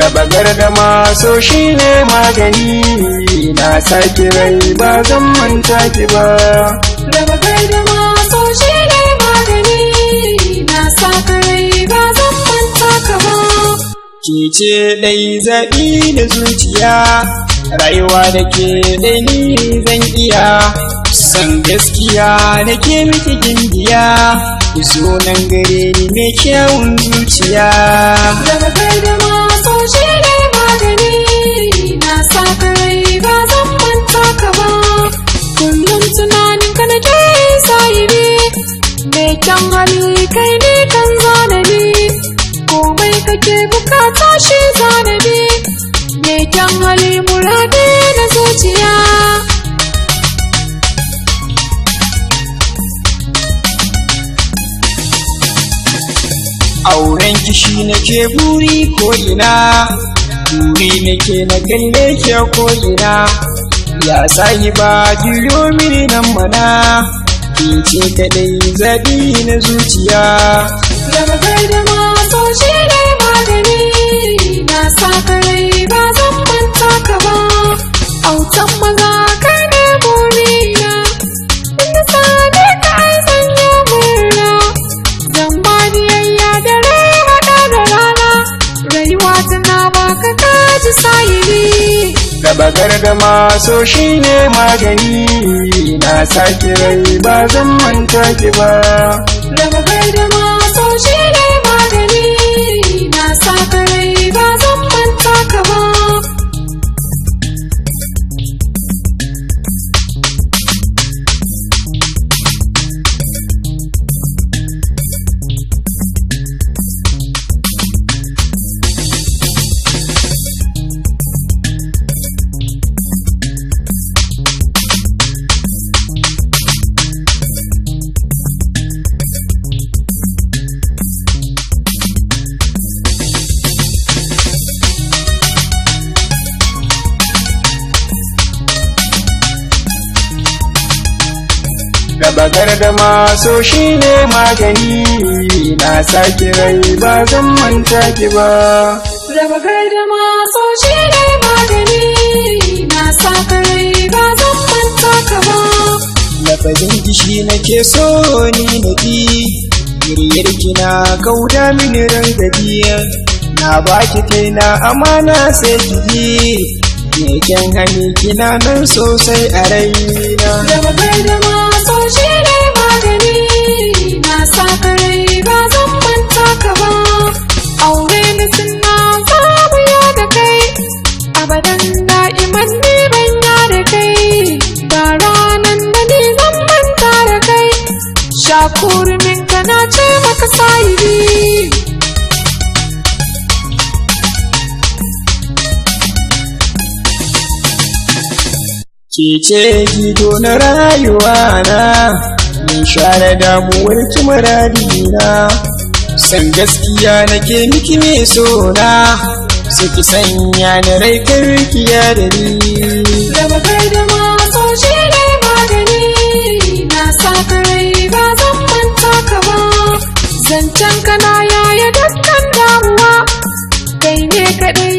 raba gardama so shi ne magani na saki rai ba zan manta ki ba. Raba gardama so shi ne magani na saka rai ba zan manta ka ba. Ke ce dai zaɓi da zuciya rayuwa da ke dai ni zan iya san gaskiya da ke miki gindiya sunan gare ni mai kyawun zuciya. Raba gardama so shi ne magani na saka rai ba zan manta ka ba. Kullum tunanin ka nake sahibi mai kyan hali kai ne kan zanabi komai kake bukata shi zanabi mai kyan hali muradi na zuciya. Auren kishi nake buri ko ina buri nake na kalle ke ko ina ya sahiba juyo mini nan mana ke ce kadai zaɓi na zuciya. Raba gardama so shi ne magani na saka rai ba zan manta ka ba. Autan maza kai ne burina inda sane ka ai zan yi murna zan ba biyayya da rai haɗa da rana rayuwa tana baka kaji sahibi. Raba gardama so shi ne magani na saki rai ba zan manta ki ba. Raba gardama so shi ne magani na saka rai ba zan manta ka ba. Raba gardama so shi ne magani na saki rai ba zan manta ki ba. Raba gardama so shi ne magani na saka rai ba zan manta ka ba. Lafazin kishi nake so ni na bi muryar kina kauda mini rangadi na baki kaina amana sai ki ji me kyan hani kina nan sosai a raina. Raba gardama so shi ne magani na saka rai ba zan manta ka ba. Aure da sunna zamu ya da kai abadan da'iman ni ban ya da kai ba ranan da ni zan manta da kai shakurumin ka na ce maka sahibi. Ke ce gido na rayuwa na min share damuwar ki muradina san gaskiya nake miki me sona ki sanya ni rai karkiya da ni. Raba gardama so shi ne magani na saka rai ba zan manta ka ba. Zancen kana yaya dukkan damuwa kai ne kaɗai